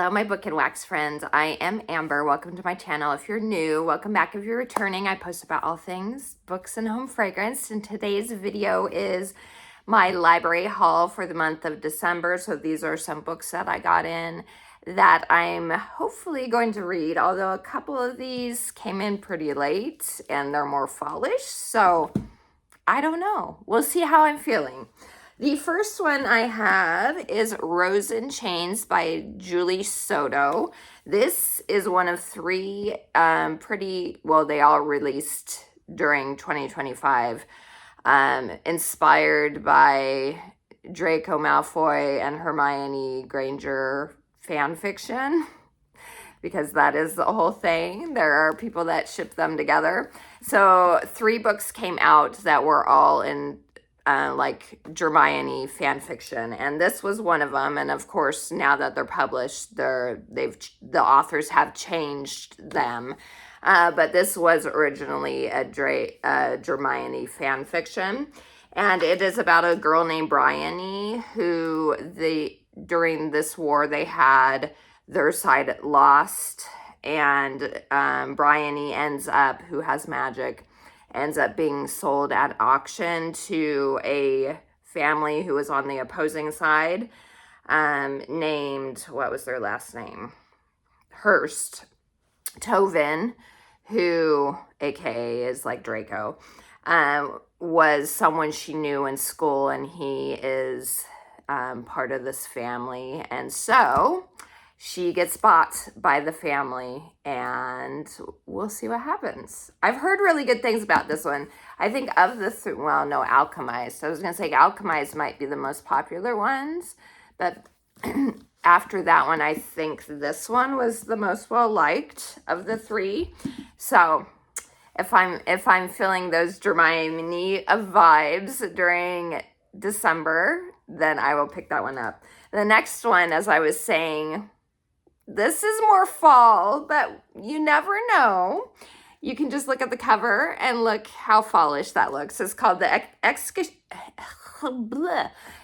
Hello, my Book and Wax friends. I am Amber. Welcome to my channel. If you're new, welcome back. If you're returning, I post about all things books and home fragrance. And today's video is my library haul for the month of December. So these are some books that I got in that I'm hopefully going to read, although a couple of these came in pretty late and they're more fallish. So I don't know. We'll see how I'm feeling. The first one I have is Rose in Chains by Julie Soto. This is one of three they all released during 2025, inspired by Draco Malfoy and Hermione Granger fan fiction, because that is the whole thing. There are people that ship them together. So 3 books came out that were all in like Hermione fan fiction, and this was one of them. And of course, now that they're published, the authors have changed them. But this was originally a Hermione fan fiction, and it is about a girl named Bryony who during this war they had their side lost, and Bryony who has magic, ends up being sold at auction to a family who was on the opposing side, named, what was their last name? Hurst. Tovin, who, aka is like Draco, was someone she knew in school, and he is part of this family. And so she gets bought by the family, and we'll see what happens. I've heard really good things about this one. I think of the Alchemized. I was going to say Alchemized might be the most popular ones, but after that one, I think this one was the most well-liked of the 3. So if I'm feeling those Hermione vibes during December, then I will pick that one up. The next one, as I was saying, this is more fall, but you never know. You can just look at the cover and look how fallish that looks. It's called The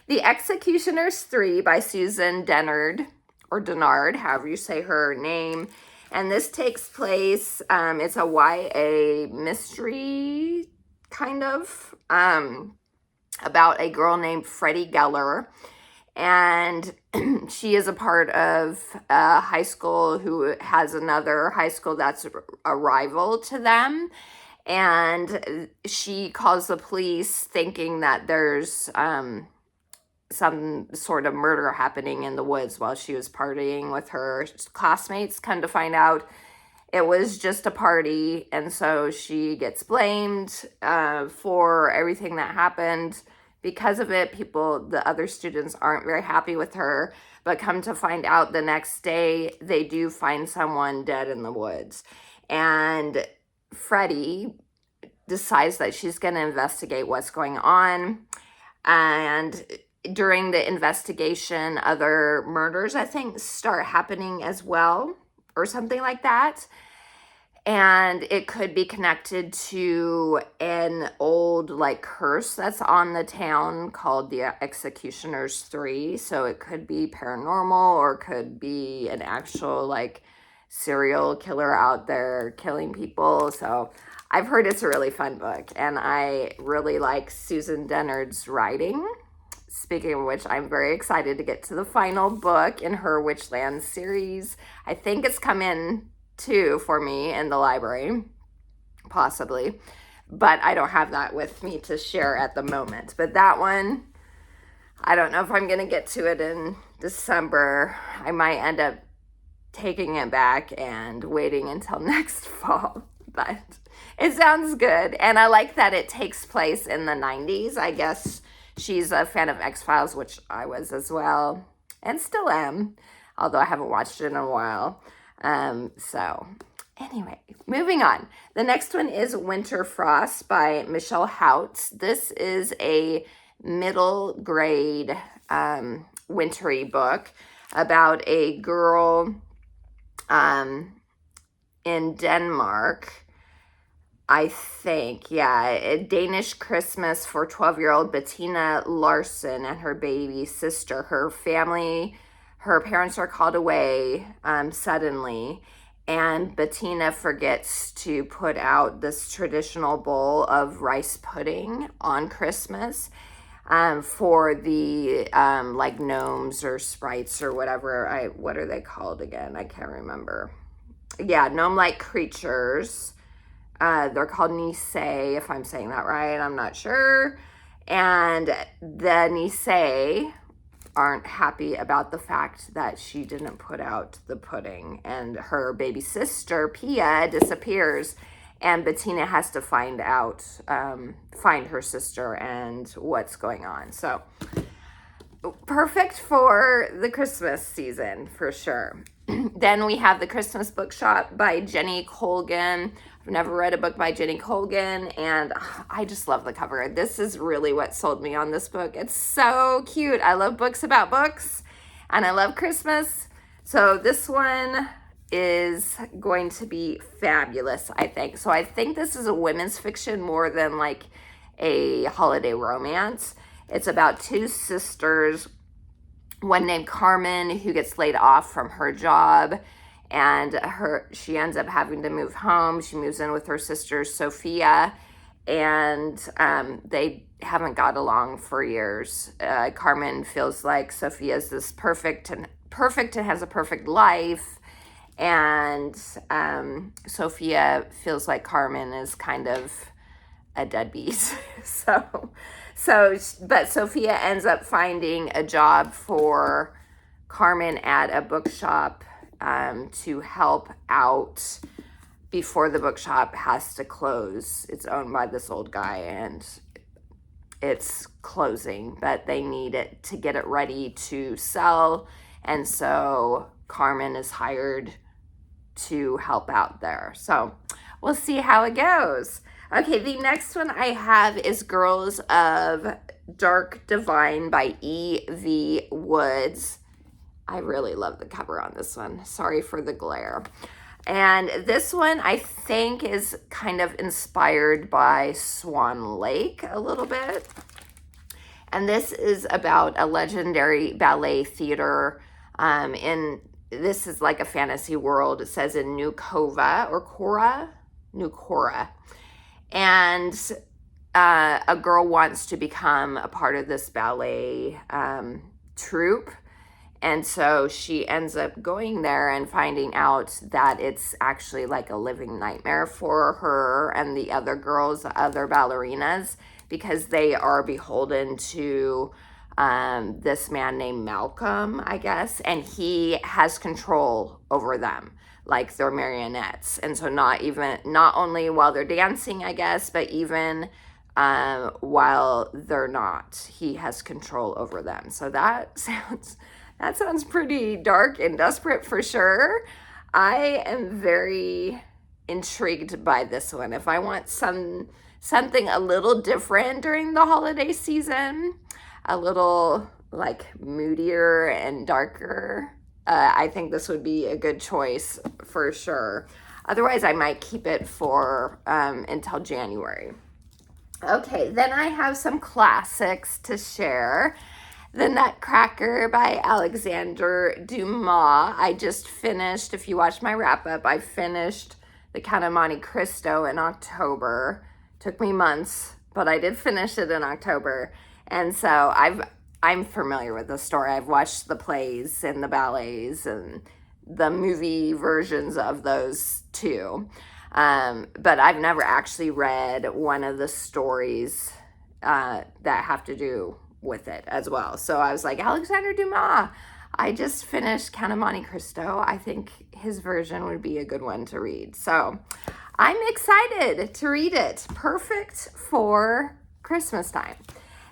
Executioners 3 by Susan Dennard, or Dennard, however you say her name. And this takes place, it's a YA mystery, kind of, about a girl named Freddie Geller. And she is a part of a high school who has another high school that's a rival to them. And she calls the police thinking that there's some sort of murder happening in the woods while she was partying with her classmates. Come to find out, it was just a party. And so she gets blamed for everything that happened. Because of it, the other students aren't very happy with her, but come to find out the next day, they do find someone dead in the woods. And Freddie decides that she's going to investigate what's going on. And during the investigation, other murders, I think, start happening as well, or something like that. And it could be connected to an old curse that's on the town called the Executioners 3. So it could be paranormal, or could be an actual serial killer out there killing people. So I've heard it's a really fun book, and I really like Susan Dennard's writing. Speaking of which, I'm very excited to get to the final book in her Witchland series. I think it's come in 2 for me in the library, possibly, but I don't have that with me to share at the moment. But that one, I don't know if I'm going to get to it in December. I might end up taking it back and waiting until next fall, but it sounds good. And I like that it takes place in the 90s. I guess she's a fan of X-Files, which I was as well, and still am, although I haven't watched it in a while. So anyway, moving on. The next one is Winter Frost by Michelle Houts. This is a middle grade, wintry book about a girl, in Denmark, I think, a Danish Christmas for 12-year-old Bettina Larsen and her baby sister. Her family her parents are called away suddenly, and Bettina forgets to put out this traditional bowl of rice pudding on Christmas for the like gnomes or sprites or whatever. What are they called again? I can't remember. Yeah, gnome-like creatures. They're called Nisei, if I'm saying that right. I'm not sure. And the Nisei aren't happy about the fact that she didn't put out the pudding, and her baby sister Pia disappears, and Bettina has to find her sister and what's going on. So perfect for the Christmas season for sure. Then we have The Christmas Bookshop by Jenny Colgan. I've never read a book by Jenny Colgan, and I just love the cover. This is really what sold me on this book. It's so cute. I love books about books, and I love Christmas. So this one is going to be fabulous, I think. So I think this is a women's fiction more than like a holiday romance. It's about two sisters, one named Carmen, who gets laid off from her job, and she ends up having to move home. She moves in with her sister Sophia, and they haven't got along for years. Carmen feels like Sophia's this perfect and has a perfect life, and Sophia feels like Carmen is kind of a deadbeat. But Sophia ends up finding a job for Carmen at a bookshop to help out before the bookshop has to close. It's owned by this old guy, and it's closing, but they need it to get it ready to sell, and so Carmen is hired to help out there. So we'll see how it goes. Okay, the next one I have is Girls of Dark Divine by E.V. Woods. I really love the cover on this one. Sorry for the glare. And this one I think is kind of inspired by Swan Lake a little bit. And this is about a legendary ballet theater this is like a fantasy world. It says in New Cora. And a girl wants to become a part of this ballet troupe. And so she ends up going there and finding out that it's actually like a living nightmare for her and the other girls, the other ballerinas, because they are beholden to this man named Malcolm, I guess, and he has control over them, like they're marionettes. And so not only while they're dancing, I guess, but even while they're not, he has control over them. So that sounds pretty dark and desperate for sure. I am very intrigued by this one. If I want something a little different during the holiday season, a little like moodier and darker, I think this would be a good choice for sure. Otherwise, I might keep it for until January. Okay, then I have some classics to share. The Nutcracker by Alexander Dumas. I just finished, if you watch my wrap-up, I finished The Count of Monte Cristo in October. Took me months, but I did finish it in October. And so I'm familiar with the story. I've watched the plays and the ballets and the movie versions of those too. But I've never actually read one of the stories that have to do with it as well. So I was like, Alexander Dumas, I just finished Count of Monte Cristo. I think his version would be a good one to read. So I'm excited to read it. Perfect for Christmas time.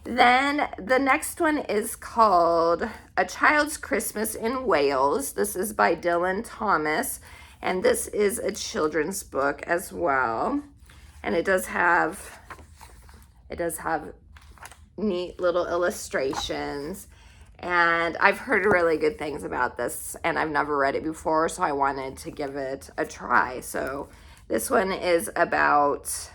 Then the next one is called A Child's Christmas in Wales. This is by Dylan Thomas, and this is a children's book as well. And it does have neat little illustrations, and I've heard really good things about this, and I've never read it before, so I wanted to give it a try. So this one is about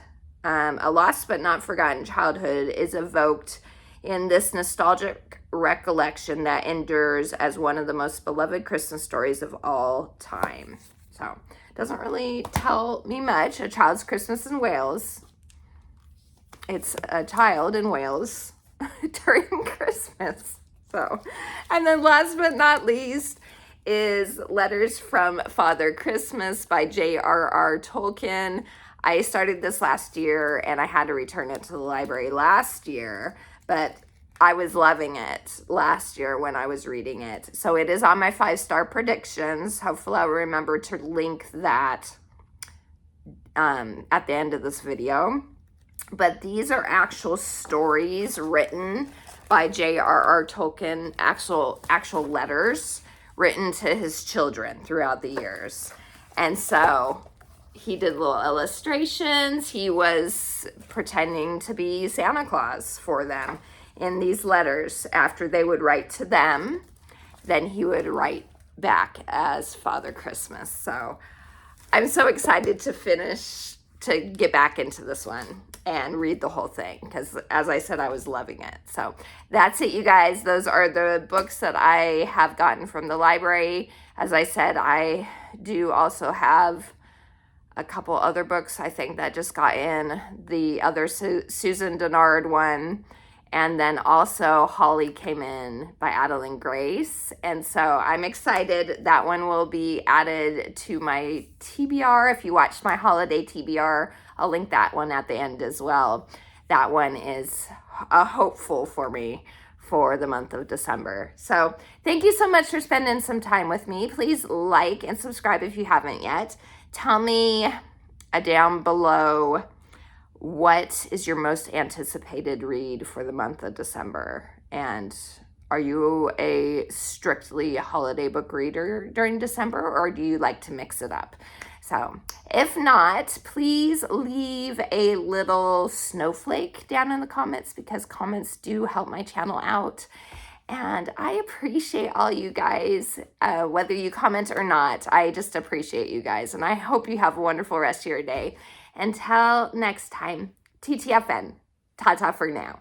a lost but not forgotten childhood is evoked in this nostalgic recollection that endures as one of the most beloved Christmas stories of all time. So, doesn't really tell me much. A Child's Christmas in Wales. It's a child in Wales during Christmas. So, and then last but not least is Letters from Father Christmas by J.R.R. Tolkien. I started this last year and I had to return it to the library last year, but I was loving it last year when I was reading it. So it is on my 5-star predictions. Hopefully I'll remember to link that at the end of this video. But these are actual stories written by J.R.R. Tolkien, actual letters written to his children throughout the years. And so he did little illustrations. He was pretending to be Santa Claus for them in these letters. After they would write to them, then he would write back as Father Christmas. So I'm so excited to get back into this one and read the whole thing, because as I said, I was loving it. So that's it, you guys. Those are the books that I have gotten from the library. As I said, I do also have a couple other books I think that just got in. The other Susan Dennard one, and then also Holly Came In by Adeline Grace. And so I'm excited. That one will be added to my TBR. If you watched my holiday TBR, I'll link that one at the end as well. That one is a hopeful for me for the month of December. So thank you so much for spending some time with me. Please like and subscribe if you haven't yet. Tell me down below, what is your most anticipated read for the month of December? And are you a strictly holiday book reader during December, or do you like to mix it up? So if not, please leave a little snowflake down in the comments, because comments do help my channel out. And I appreciate all you guys, whether you comment or not. I just appreciate you guys. And I hope you have a wonderful rest of your day. Until next time, TTFN. Ta-ta for now.